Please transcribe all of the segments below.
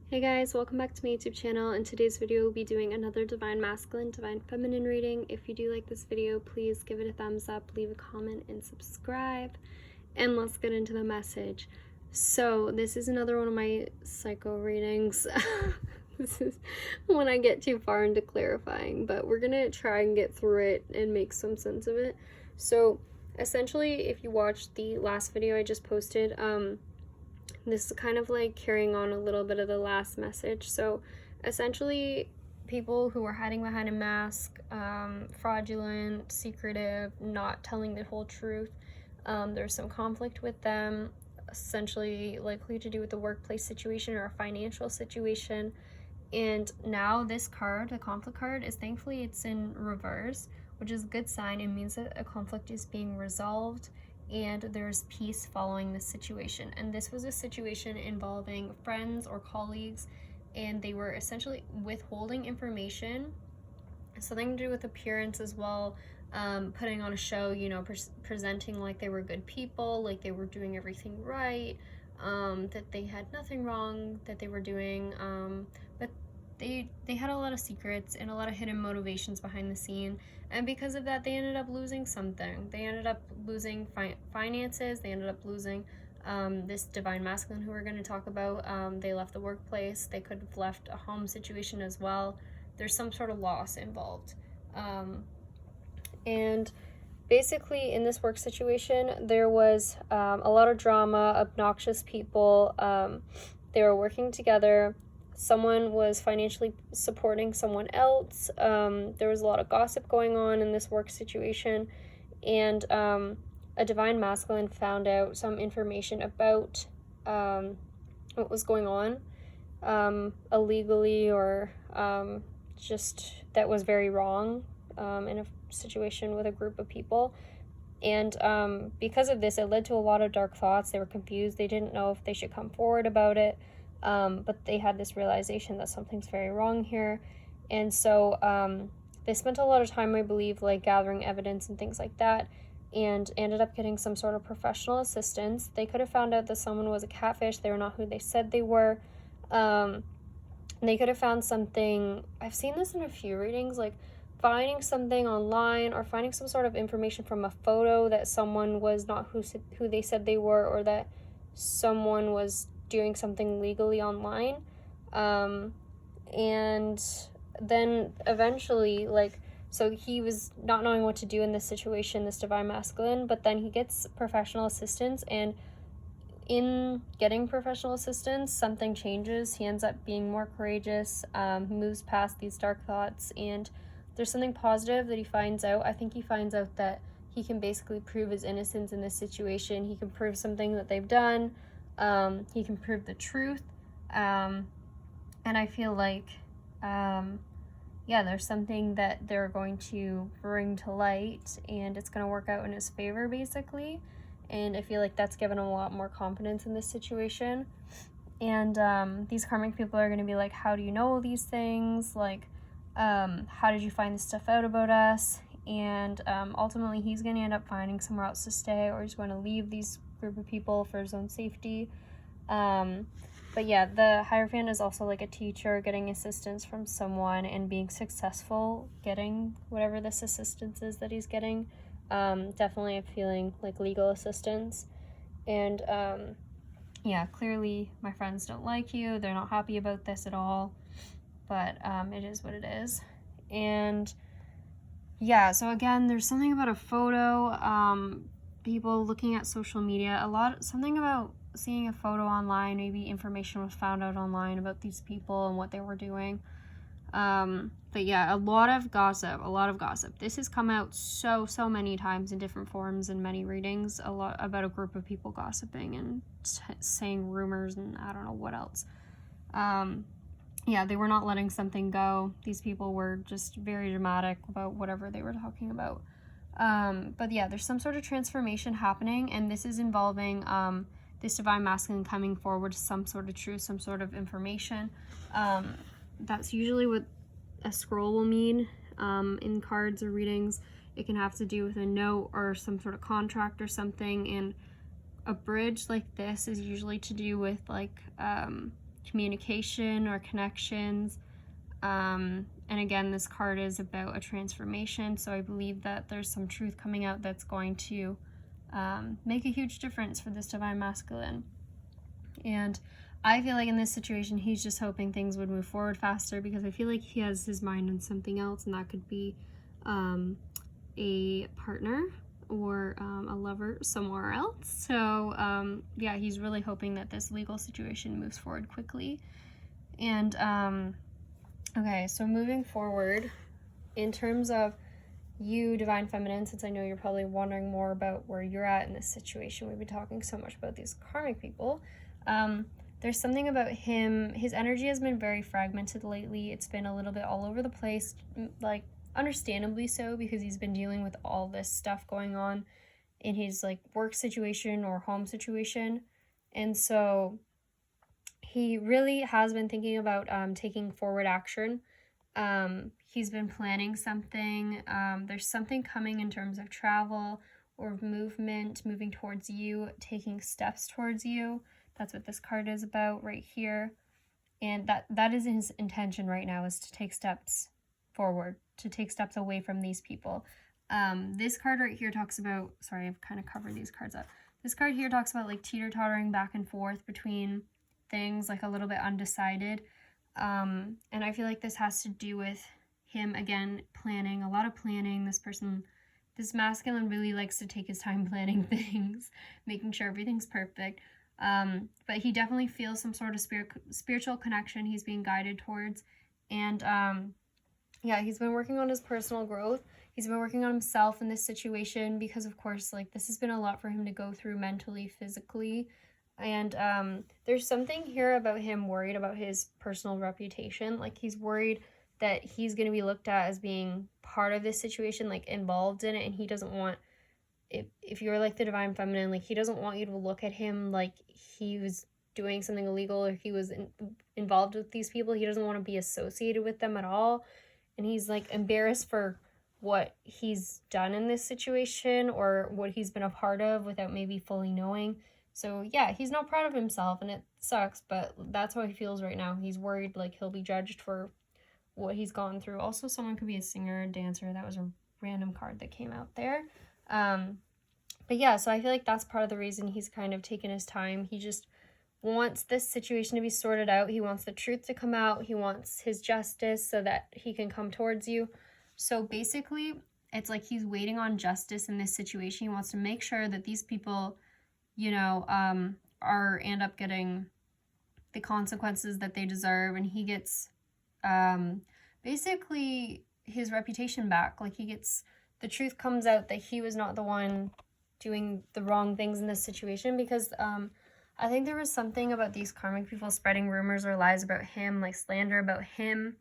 Hey guys, welcome back to my YouTube channel. In today's video, we'll be doing another Divine Masculine, Divine Feminine reading. If you do like this video, please give it a thumbs up, leave a comment, and subscribe. And let's get into the message. So this is another one of my psycho readings. This is when I get too far into clarifying, but we're gonna try and get through it and make some sense of it. So essentially, if you watched the last video I just posted, this is kind of like carrying on a little bit of the last message. So essentially, people who are hiding behind a mask, fraudulent, secretive, not telling the whole truth, there's some conflict with them, essentially likely to do with the workplace situation or a financial situation. And now this card, the conflict card, is thankfully it's in reverse, which is a good sign. It means that a conflict is being resolved and there's peace following this situation. And this was a situation involving friends or colleagues, and they were essentially withholding information, something to do with appearance as well, putting on a show, you know, presenting like they were good people, like they were doing everything right, that they had nothing wrong that they were doing, but they had a lot of secrets and a lot of hidden motivations behind the scene, and because of that they ended up losing something. They ended up losing finances, they ended up losing this divine masculine who we're going to talk about. They left the workplace, they could have left a home situation as well. There's some sort of loss involved, and basically in this work situation there was a lot of drama, obnoxious people. They were working together. Someone was financially supporting someone else. There was a lot of gossip going on in this work situation, and a divine masculine found out some information about what was going on illegally, or just that was very wrong in a situation with a group of people. And because of this, it led to a lot of dark thoughts. They were confused. They didn't know if they should come forward about it. But they had this realization that something's very wrong here. And so they spent a lot of time, I believe, like gathering evidence and things like that, and ended up getting some sort of professional assistance. They could have found out that someone was a catfish. They were not who they said they were. They could have found something. I've seen this in a few readings, like finding something online or finding some sort of information from a photo that someone was not who they said they were, or that someone was doing something legally online. And then eventually, like, so he was not knowing what to do in this situation, this divine masculine, but then he gets professional assistance, and in getting professional assistance, something changes. He ends up being more courageous, moves past these dark thoughts, and there's something positive that he finds out. I think he finds out that he can basically prove his innocence in this situation. He can prove something that they've done. He can prove the truth. And I feel like, yeah, there's something that they're going to bring to light, and it's going to work out in his favor, basically. And I feel like that's given him a lot more confidence in this situation. And these karmic people are going to be like, how do you know these things? Like, how did you find this stuff out about us? And ultimately he's going to end up finding somewhere else to stay, or he's going to leave these group of people for his own safety. But yeah, the Hierophant is also like a teacher getting assistance from someone and being successful getting whatever this assistance is that he's getting. Definitely a feeling like legal assistance. And yeah, clearly my friends don't like you. They're not happy about this at all, but it is what it is. And yeah, so again, there's something about a photo, people looking at social media, something about seeing a photo online. Maybe information was found out online about these people and what they were doing. But yeah, a lot of gossip. This has come out so many times in different forms in many readings, a lot about a group of people gossiping and saying rumors and I don't know what else. Yeah, they were not letting something go. These people were just very dramatic about whatever they were talking about. But yeah, there's some sort of transformation happening, and this is involving this divine masculine coming forward to some sort of truth, some sort of information. That's usually what a scroll will mean in cards or readings. It can have to do with a note or some sort of contract or something, and a bridge like this is usually to do with like communication or connections. And again, this card is about a transformation, so I believe that there's some truth coming out that's going to make a huge difference for this divine masculine. And I feel like in this situation, he's just hoping things would move forward faster, because I feel like he has his mind on something else, and that could be a partner or a lover somewhere else. So yeah, he's really hoping that this legal situation moves forward quickly. And okay, so moving forward, in terms of you, Divine Feminine, since I know you're probably wondering more about where you're at in this situation, we've been talking so much about these karmic people. There's something about him, his energy has been very fragmented lately. It's been a little bit all over the place, like understandably so, because he's been dealing with all this stuff going on in his like work situation or home situation. And so he really has been thinking about taking forward action. He's been planning something. There's something coming in terms of travel or movement, moving towards you, taking steps towards you. That's what this card is about right here. And that is his intention right now, is to take steps forward, to take steps away from these people. This card right here talks about, sorry, I've kind of covered these cards up. This card here talks about like teeter-tottering back and forth between things, like a little bit undecided. And I feel like this has to do with him, again, planning, a lot of planning. This masculine really likes to take his time planning things, making sure everything's perfect. But he definitely feels some sort of spiritual connection he's being guided towards. And yeah, he's been working on his personal growth. He's been working on himself in this situation, because of course, like, this has been a lot for him to go through mentally, physically. And there's something here about him worried about his personal reputation. Like, he's worried that he's going to be looked at as being part of this situation, like involved in it, and he doesn't want, if you're like the Divine Feminine, like, he doesn't want you to look at him like he was doing something illegal or he was involved with these people. He doesn't want to be associated with them at all. And he's like embarrassed for what he's done in this situation or what he's been a part of without maybe fully knowing. So yeah, he's not proud of himself, and it sucks, but that's how he feels right now. He's worried like he'll be judged for what he's gone through. Also, someone could be a singer, a dancer. That was a random card that came out there. But yeah, so I feel like that's part of the reason he's kind of taken his time. He just wants this situation to be sorted out. He wants the truth to come out. He wants his justice so that he can come towards you. So basically, it's like he's waiting on justice in this situation. He wants to make sure that these people, you know, end up getting the consequences that they deserve, and he gets basically his reputation back. Like, the truth comes out that he was not the one doing the wrong things in this situation, because I think there was something about these karmic people spreading rumors or lies about him, like slander about him,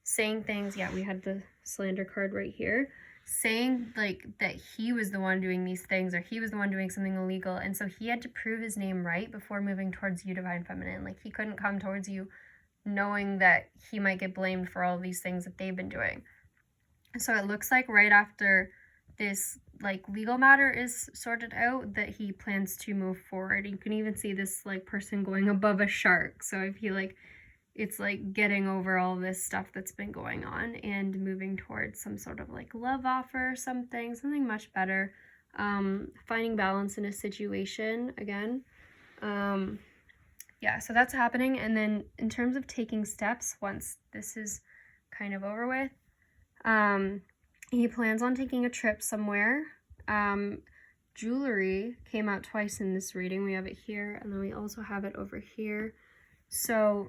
saying things, yeah, we had the slander card right here, saying like that he was the one doing these things or he was the one doing something illegal, and so he had to prove his name right before moving towards you, Divine Feminine. Like, he couldn't come towards you knowing that he might get blamed for all of these things that they've been doing. So it looks like right after this like legal matter is sorted out that he plans to move forward. You can even see this like person going above a shark. So I feel like it's like getting over all this stuff that's been going on and moving towards some sort of like love offer, something much better. Finding balance in a situation again. Yeah, so that's happening. And then in terms of taking steps, once this is kind of over with, he plans on taking a trip somewhere. Jewelry came out twice in this reading. We have it here, and then we also have it over here. So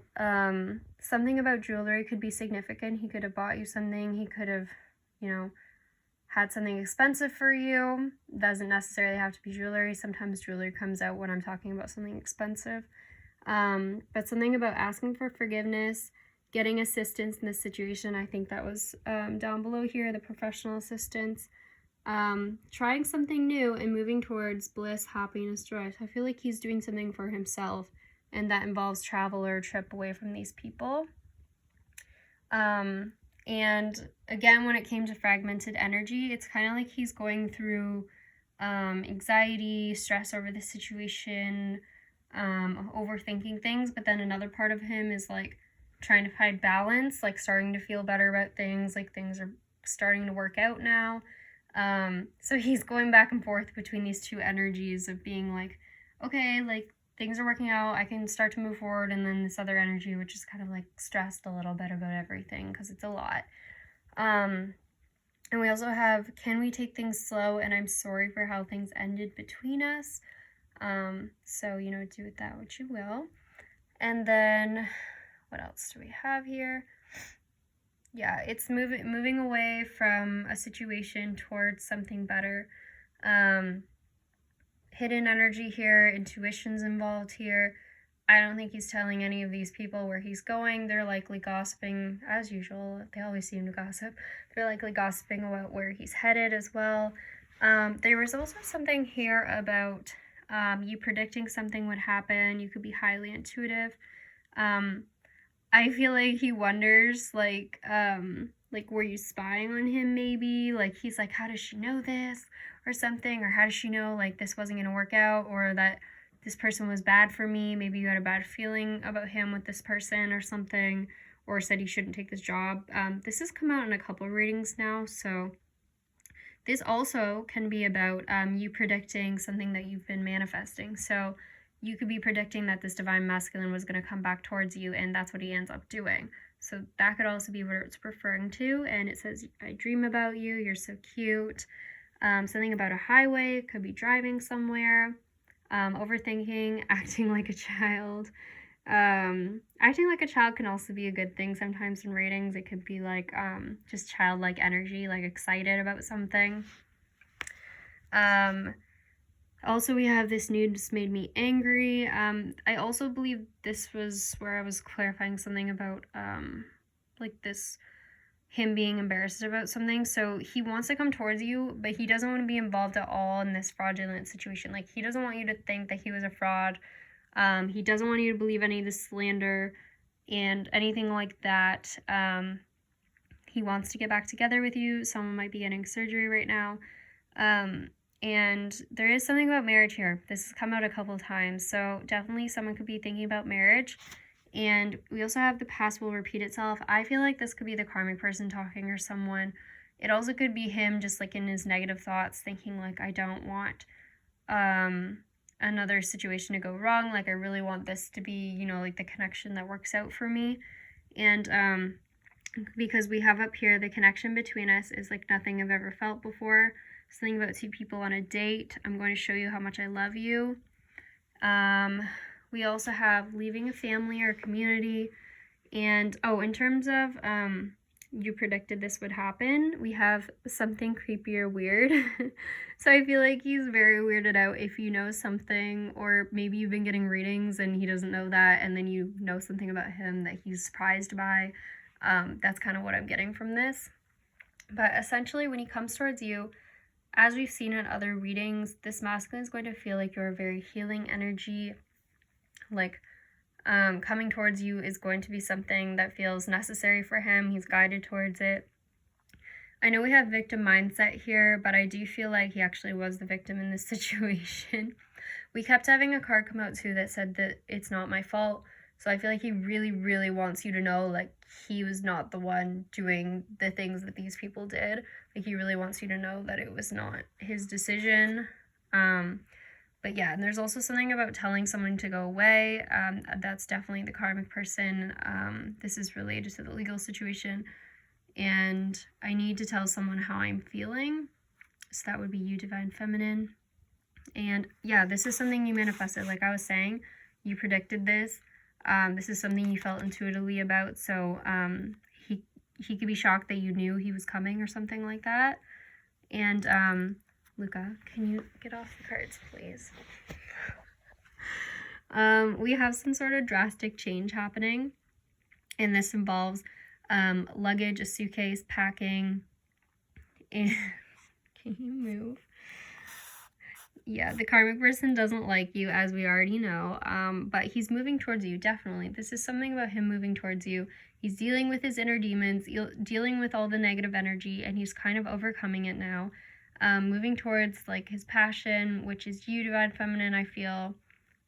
something about jewelry could be significant. He could have bought you something. He could have, you know, had something expensive for you. Doesn't necessarily have to be jewelry. Sometimes jewelry comes out when I'm talking about something expensive. But something about asking for forgiveness, getting assistance in this situation. I think that was down below here, the professional assistance. Trying something new and moving towards bliss, happiness, joy. So I feel like he's doing something for himself, and that involves travel or a trip away from these people. And again, when it came to fragmented energy, it's kind of like he's going through anxiety, stress over the situation, overthinking things, but then another part of him is like trying to find balance, like starting to feel better about things, like things are starting to work out now. So he's going back and forth between these two energies of being like, okay, like things are working out, I can start to move forward, and then this other energy which is kind of like stressed a little bit about everything because it's a lot. And we also have, can we take things slow, and I'm sorry for how things ended between us. So, you know, do with that what you will. And then, what else do we have here? Yeah, it's moving away from a situation towards something better. Hidden energy here, intuition's involved here. I don't think he's telling any of these people where he's going. They're likely gossiping, as usual. They always seem to gossip. They're likely gossiping about where he's headed as well. There was also something here about you predicting something would happen. You could be highly intuitive. I feel like he wonders, like were you spying on him maybe? Like, he's like, how does she know this? Or something. Or how does she know, like, this wasn't going to work out? Or that this person was bad for me. Maybe you had a bad feeling about him with this person or something, or said he shouldn't take this job. This has come out in a couple readings now, so this also can be about you predicting something that you've been manifesting. So you could be predicting that this divine masculine was going to come back towards you, and that's what he ends up doing. So that could also be what it's referring to, and it says, I dream about you, you're so cute. Something about a highway, could be driving somewhere. Overthinking, acting like a child. Acting like a child can also be a good thing sometimes in readings. It could be like just childlike energy, like excited about something. Also, we have this news made me angry. I also believe this was where I was clarifying something about like this, him being embarrassed about something. So he wants to come towards you, but he doesn't want to be involved at all in this fraudulent situation. Like, he doesn't want you to think that he was a fraud. He doesn't want you to believe any of the slander and anything like that. He wants to get back together with you. Someone might be getting surgery right now. And there is something about marriage here. This has come out a couple of times. So definitely someone could be thinking about marriage. And we also have the past will repeat itself. I feel like this could be the karmic person talking, or someone. It also could be him just like in his negative thoughts thinking like, I don't want another situation to go wrong. Like, I really want this to be, you know, like the connection that works out for me. And because we have up here, the connection between us is like nothing I've ever felt before. Something about two people on a date. I'm going to show you how much I love you. We also have leaving a family or community. And, oh, in terms of you predicted this would happen, we have something creepy or weird. So I feel like he's very weirded out if you know something, or maybe you've been getting readings and he doesn't know that, and then you know something about him that he's surprised by. That's kind of what I'm getting from this. But essentially, when he comes towards you, as we've seen in other readings, this masculine is going to feel like you're a very healing energy. Like, coming towards you is going to be something that feels necessary for him. He's guided towards it. I know we have victim mindset here, but I do feel like he actually was the victim in this situation. We kept having a card come out too that said that it's not my fault. So I feel like he really, really wants you to know, like, he was not the one doing the things that these people did. Like, he really wants you to know that it was not his decision. But yeah, and there's also something about telling someone to go away. That's definitely the karmic person. This is related to the legal situation. And I need to tell someone how I'm feeling. So that would be you, Divine Feminine. And yeah, this is something you manifested. Like I was saying, you predicted this. This is something you felt intuitively about. So he could be shocked that you knew he was coming or something like that. And Luca, can you get off the cards, please? We have some sort of drastic change happening, and this involves luggage, a suitcase, packing, and can you move? Yeah, the karmic person doesn't like you, as we already know, but he's moving towards you, definitely. This is something about him moving towards you. He's dealing with his inner demons, dealing with all the negative energy, and he's kind of overcoming it now. Moving towards, like, his passion, which is you, Divine Feminine, I feel.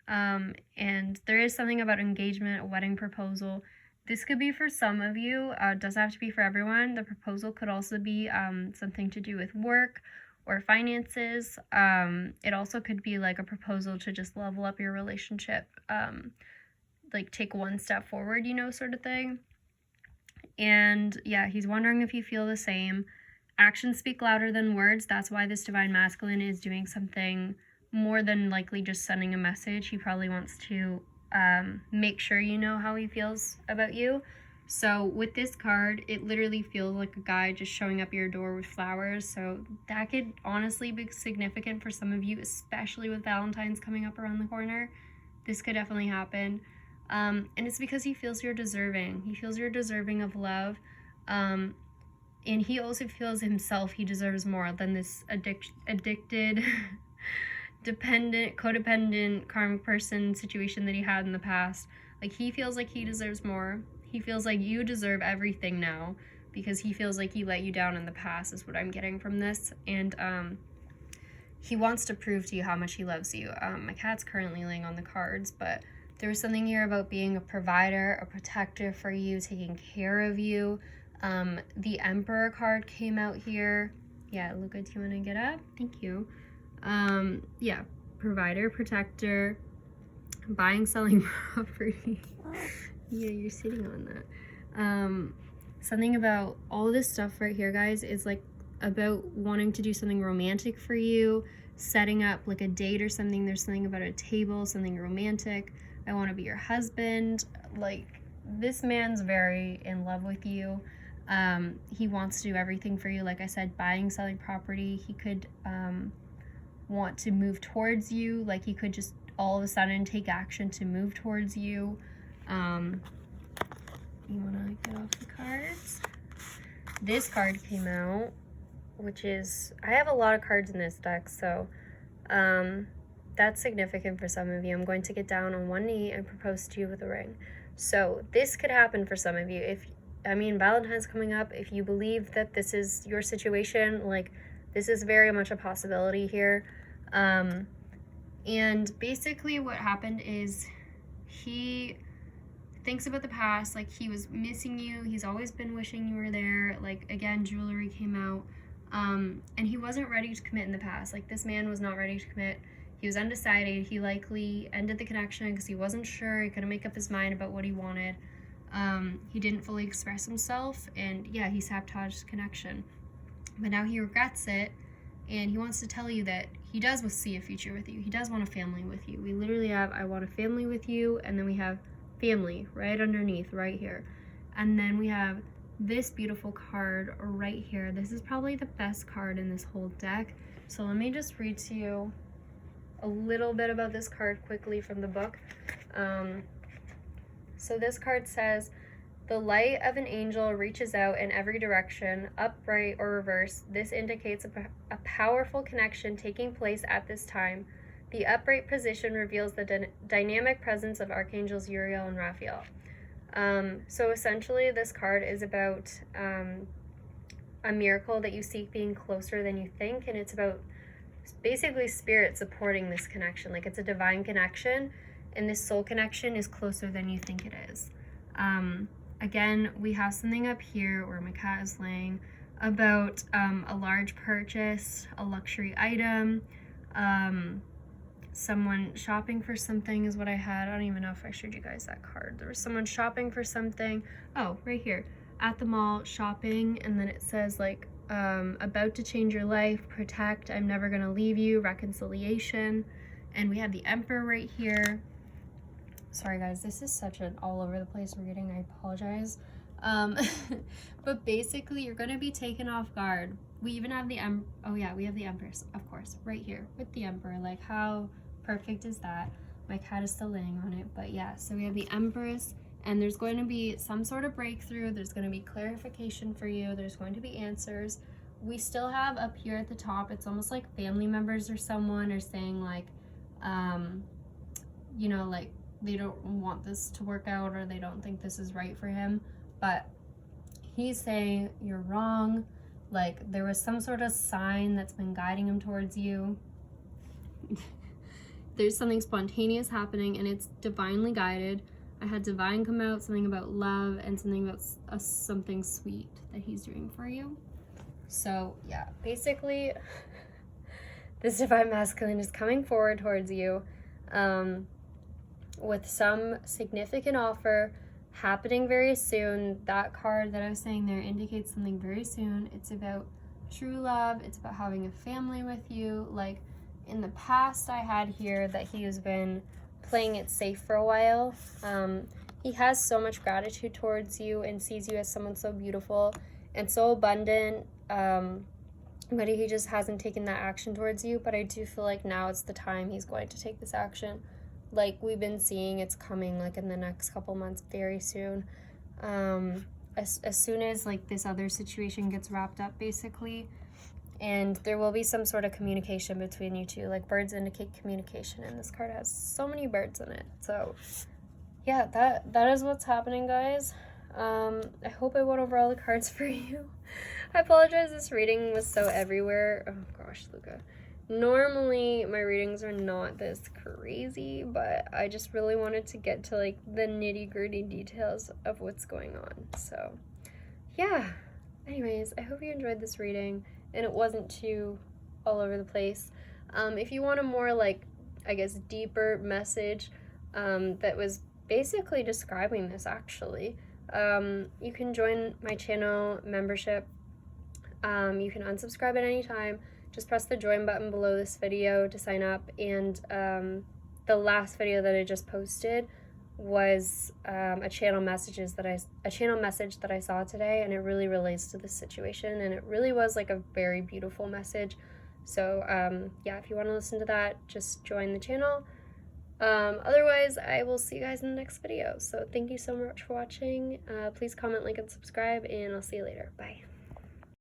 And there is something about engagement, a wedding proposal. This could be for some of you. It doesn't have to be for everyone. The proposal could also be something to do with work or finances. It also could be like a proposal to just level up your relationship, like take one step forward, you know, sort of thing. And yeah, he's wondering if you feel the same. Actions speak louder than words. That's why this divine masculine is doing something more than likely just sending a message. He probably wants to make sure you know how he feels about you. So with this card, it literally feels like a guy just showing up your door with flowers. So that could honestly be significant for some of you, especially with Valentine's coming up around the corner. This could definitely happen. And it's because he feels you're deserving. He feels you're deserving of love. And he also feels himself he deserves more than this addicted dependent, codependent, karmic person situation that he had in the past. Like, he feels like he deserves more. He feels like you deserve everything now because he feels like he let you down in the past, is what I'm getting from this. And he wants to prove to you how much he loves you. My cat's currently laying on the cards, but there was something here about being a provider, a protector for you, taking care of you. The Emperor card came out here. Yeah, Luca, do you want to get up? Thank you. Yeah, provider, protector, buying, selling property. Yeah, you're sitting on that. Something about all this stuff right here, guys, is like about wanting to do something romantic for you, setting up like a date or something. There's something about a table, something romantic. I want to be your husband. Like, this man's very in love with you. He wants to do everything for you. Like I said, buying, selling property. He could want to move towards you. Like, he could just all of a sudden take action to move towards you. You want to get off the cards? This card came out, which is, I have a lot of cards in this deck, so that's significant for some of you. I'm going to get down on one knee and propose to you with a ring. So this could happen for some of you. Valentine's coming up. If you believe that this is your situation, like, this is very much a possibility here. And basically what happened is he thinks about the past, like, he was missing you. He's always been wishing you were there. Like, again, jewelry came out. And he wasn't ready to commit in the past. Like, this man was not ready to commit. He was undecided. He likely ended the connection because he wasn't sure. He couldn't make up his mind about what he wanted. He didn't fully express himself, and yeah, he sabotaged the connection. But now he regrets it, and he wants to tell you that he does see a future with you. He does want a family with you. We literally have, I want a family with you, and then we have family right underneath, right here. And then we have this beautiful card right here. This is probably the best card in this whole deck. So let me just read to you a little bit about this card quickly from the book. So this card says, the light of an angel reaches out in every direction, upright or reverse. This indicates a powerful connection taking place at this time. The upright position reveals the dynamic presence of archangels Uriel and Raphael. So essentially this card is about a miracle that you seek being closer than you think, and it's about basically spirit supporting this connection. Like, it's a divine connection, and this soul connection is closer than you think it is. Again, we have something up here where my cat is laying about a large purchase, a luxury item, someone shopping for something is what I had. I don't even know if I showed you guys that card. There was someone shopping for something. Oh, right here. At the mall, shopping, and then it says, like, about to change your life, protect, I'm never gonna leave you, reconciliation. And we have the Emperor right here. Sorry guys, this is such an all over the place reading, I apologize. But basically you're gonna be taken off guard. We even have the we have the Empress, of course, right here with the Emperor. Like, how perfect is that? My cat is still laying on it, but yeah, so we have the Empress, and there's going to be some sort of breakthrough. There's going to be clarification for you. There's going to be answers. We still have up here at the top, it's almost like family members or someone are saying, like, you know, like, they don't want this to work out, or they don't think this is right for him, but he's saying you're wrong. Like, there was some sort of sign that's been guiding him towards you. there's something spontaneous happening and it's divinely guided. I had divine come out, something about love, and something about something sweet that he's doing for you. So yeah, basically this divine masculine is coming forward towards you with some significant offer happening very soon. That card that I was saying there indicates something very soon. It's about true love. It's about having a family with you. Like in the past, I had here that he has been playing it safe for a while. He has so much gratitude towards you and sees you as someone so beautiful and so abundant, but he just hasn't taken that action towards you. But I do feel like now it's the time he's going to take this action. Like we've been seeing, it's coming like in the next couple months, very soon. As soon as like this other situation gets wrapped up, basically, and there will be some sort of communication between you two. Like birds indicate communication, and this card has so many birds in it. So yeah, that is what's happening, guys. I hope I went over all the cards for you. I apologize, this reading was so everywhere. Oh gosh, Luca. Normally my readings are not this crazy, but I just really wanted to get to like the nitty-gritty details of what's going on. So yeah, anyways, I hope you enjoyed this reading and it wasn't too all over the place. If you want a more like, I guess, deeper message that was basically describing this actually, you can join my channel membership. You can unsubscribe at any time. Just press the join button below this video to sign up, and the last video that I just posted was a channel message that I saw today, and it really relates to this situation, and it really was like a very beautiful message. So yeah, if you want to listen to that, just join the channel. Otherwise, I will see you guys in the next video. So thank you so much for watching. Please comment, like, and subscribe, and I'll see you later. Bye.